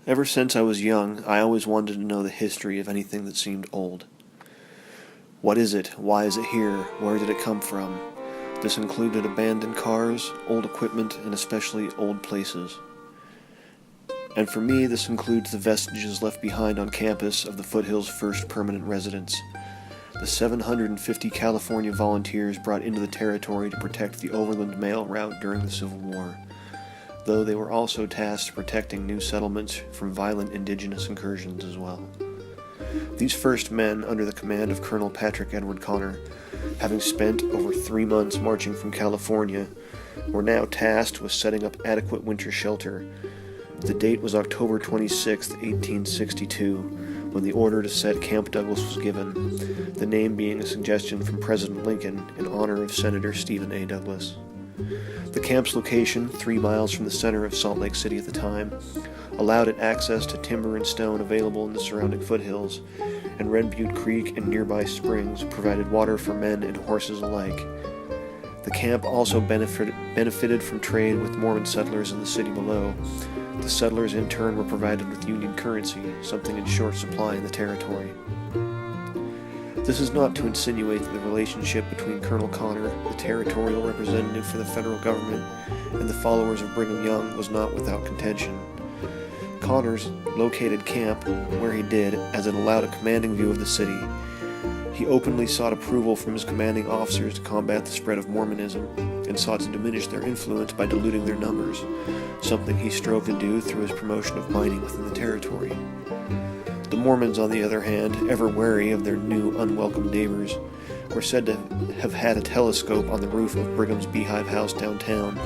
Ever since I was young, I always wanted to know the history of anything that seemed old. What is it? Why is it here? Where did it come from? This included abandoned cars, old equipment, and especially old places. And for me, this includes the vestiges left behind on campus of the Foothills' first permanent residence. The 750 California volunteers brought into the territory to protect the overland mail route during the Civil War, though they were also tasked protecting new settlements from violent indigenous incursions as well. These first men, under the command of Colonel Patrick Edward Connor, having spent over 3 months marching from California, were now tasked with setting up adequate winter shelter. The date was October 26, 1862, when the order to set Camp Douglas was given, the name being a suggestion from President Lincoln in honor of Senator Stephen A. Douglas. The camp's location, 3 miles from the center of Salt Lake City at the time, allowed it access to timber and stone available in the surrounding foothills, and Red Butte Creek and nearby springs provided water for men and horses alike. The camp also benefited from trade with Mormon settlers in the city below. The settlers in turn were provided with Union currency, something in short supply in the territory. This is not to insinuate that the relationship between Colonel Connor, the territorial representative for the federal government, and the followers of Brigham Young was not without contention. Connor's located camp where he did, as it allowed a commanding view of the city. He openly sought approval from his commanding officers to combat the spread of Mormonism, and sought to diminish their influence by diluting their numbers, something he strove to do through his promotion of mining within the territory. The Mormons, on the other hand, ever wary of their new, unwelcome neighbors, were said to have had a telescope on the roof of Brigham's Beehive House downtown,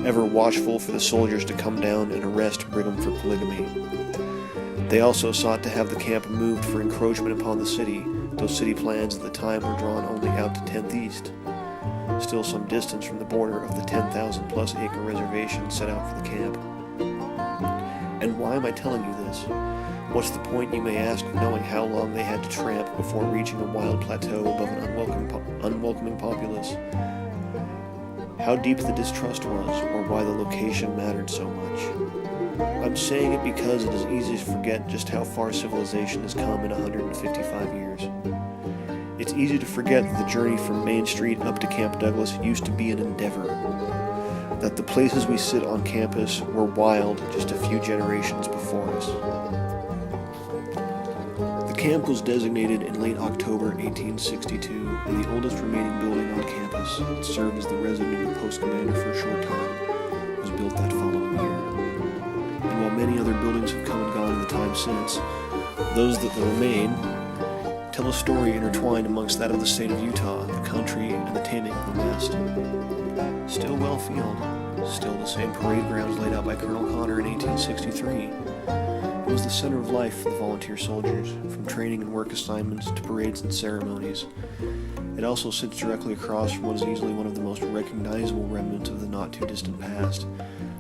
ever watchful for the soldiers to come down and arrest Brigham for polygamy. They also sought to have the camp moved for encroachment upon the city, though city plans at the time were drawn only out to 10th East, still some distance from the border of the 10,000-plus acre reservation set out for the camp. And why am I telling you this? What's the point, you may ask, of knowing how long they had to tramp before reaching a wild plateau above an unwelcoming populace? How deep the distrust was, or why the location mattered so much. I'm saying it because it is easy to forget just how far civilization has come in 155 years. It's easy to forget that the journey from Main Street up to Camp Douglas used to be an endeavor, that the places we sit on campus were wild just a few generations before us. The camp was designated in late October 1862, and the oldest remaining building on campus, that served as the resident and post commander for a short time, was built that following year. And while many other buildings have come and gone in the time since, those that remain tell a story intertwined amongst that of the state of Utah, the country, and the taming of the West. Still well-field, still the same parade grounds laid out by Colonel Connor in 1863. It was the center of life for the volunteer soldiers, from training and work assignments to parades and ceremonies. It also sits directly across from what is easily one of the most recognizable remnants of the not-too-distant past,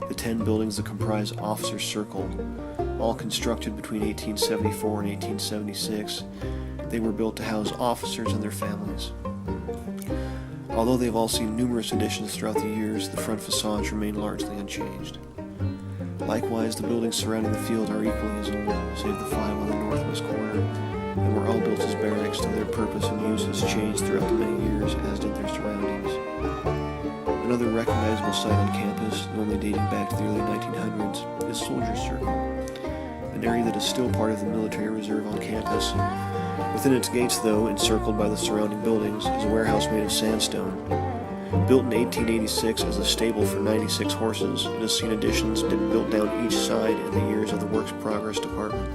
the 10 buildings that comprise Officers' Circle, all constructed between 1874 and 1876. They were built to house officers and their families. Although they've all seen numerous additions throughout the years, the front facades remain largely unchanged. Likewise, the buildings surrounding the field are equally as old, save the 5 on the northwest corner, and were all built as barracks, though their purpose and use has changed throughout the many years, as did their surroundings. Another recognizable site on campus, normally dating back to the early 1900s, is Soldiers' Circle, an area that is still part of the military reserve on campus. Within its gates, though, encircled by the surrounding buildings, is a warehouse made of sandstone. Built in 1886 as a stable for 96 horses, it has seen additions built down each side in the years of the Works Progress Department.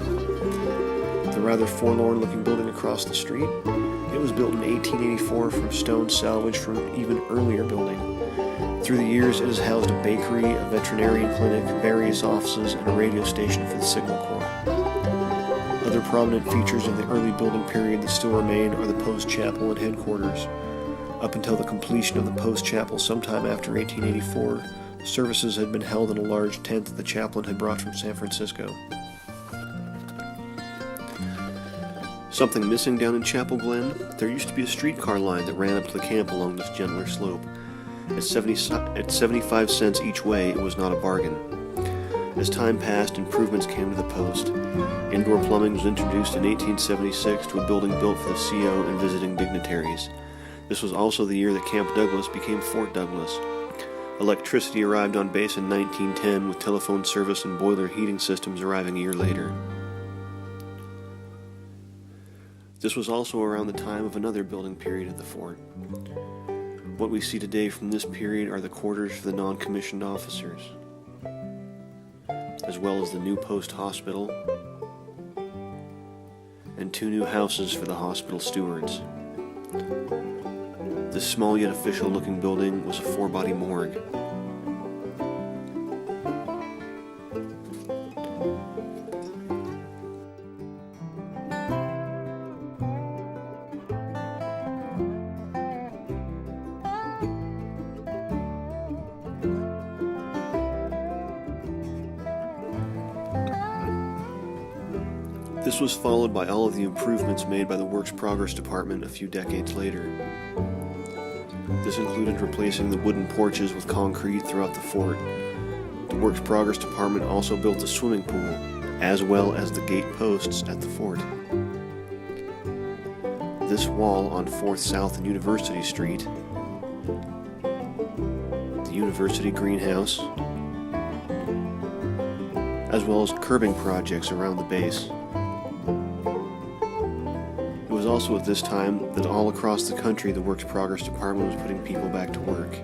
The rather forlorn-looking building across the street, it was built in 1884 from stone salvaged from an even earlier building. Through the years, it has housed a bakery, a veterinarian clinic, various offices, and a radio station for the Signal Corps. Other prominent features of the early building period that still remain are the post chapel and headquarters. Up until the completion of the post chapel sometime after 1884, services had been held in a large tent that the chaplain had brought from San Francisco. Something missing down in Chapel Glen? There used to be a streetcar line that ran up to the camp along this gentler slope. At 75 cents each way, it was not a bargain. As time passed, improvements came to the post. Indoor plumbing was introduced in 1876 to a building built for the CO and visiting dignitaries. This was also the year that Camp Douglas became Fort Douglas. Electricity arrived on base in 1910, with telephone service and boiler heating systems arriving a year later. This was also around the time of another building period at the fort. What we see today from this period are the quarters for the non-commissioned officers, as well as the new post hospital and 2 new houses for the hospital stewards. This small yet official-looking building was a 4-body morgue. This was followed by all of the improvements made by the Works Progress Department a few decades later. This included replacing the wooden porches with concrete throughout the fort. The Works Progress Department also built a swimming pool, as well as the gate posts at the fort. This wall on 4th South and University Street, the University Greenhouse, as well as curbing projects around the base. It was also at this time that all across the country the Works Progress Department was putting people back to work,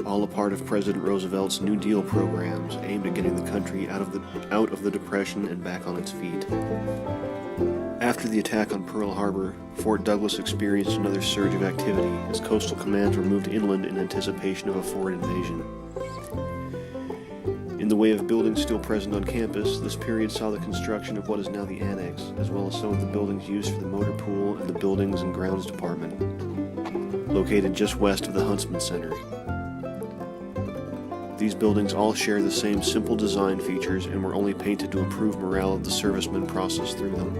all a part of President Roosevelt's New Deal programs aimed at getting the country out of the Depression and back on its feet. After the attack on Pearl Harbor, Fort Douglas experienced another surge of activity as coastal commands were moved inland in anticipation of a forward invasion. In the way of buildings still present on campus, this period saw the construction of what is now the annex, as well as some of the buildings used for the motor pool and the Buildings and Grounds Department, located just west of the Huntsman Center. These buildings all share the same simple design features and were only painted to improve morale of the servicemen processed through them.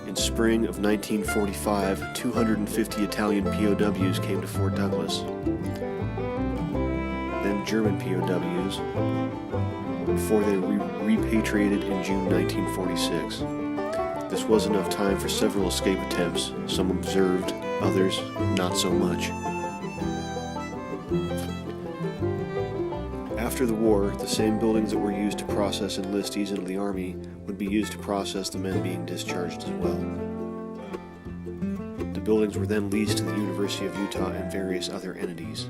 In spring of 1945, 250 Italian POWs came to Fort Douglas. Then German POWs, before they were repatriated in June 1946. This was enough time for several escape attempts. Some observed, others not so much. After the war, the same buildings that were used to process enlistees into the Army would be used to process the men being discharged as well. The buildings were then leased to the University of Utah and various other entities.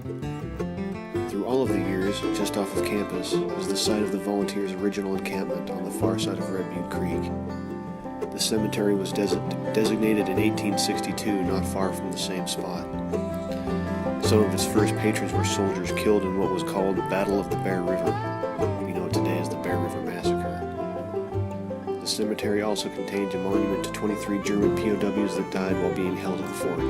Through all of the years, just off of campus, is the site of the Volunteers' original encampment on the far side of Red Butte Creek. The cemetery was designated in 1862, not far from the same spot. Some of its first patrons were soldiers killed in what was called the Battle of the Bear River. We know it today as the Bear River Massacre. The cemetery also contains a monument to 23 German POWs that died while being held at the fort.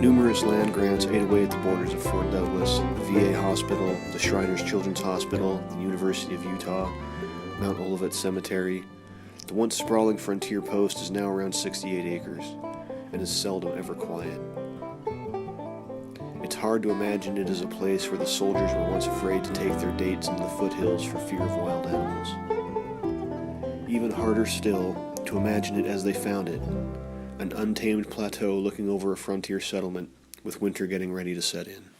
Numerous land grants ate away at the borders of Fort Douglas, the VA Hospital, the Shriners Children's Hospital, the University of Utah, Mount Olivet Cemetery. The once sprawling frontier post is now around 68 acres and is seldom ever quiet. It's hard to imagine it as a place where the soldiers were once afraid to take their dates into the foothills for fear of wild animals. Even harder still to imagine it as they found it, an untamed plateau looking over a frontier settlement with winter getting ready to set in.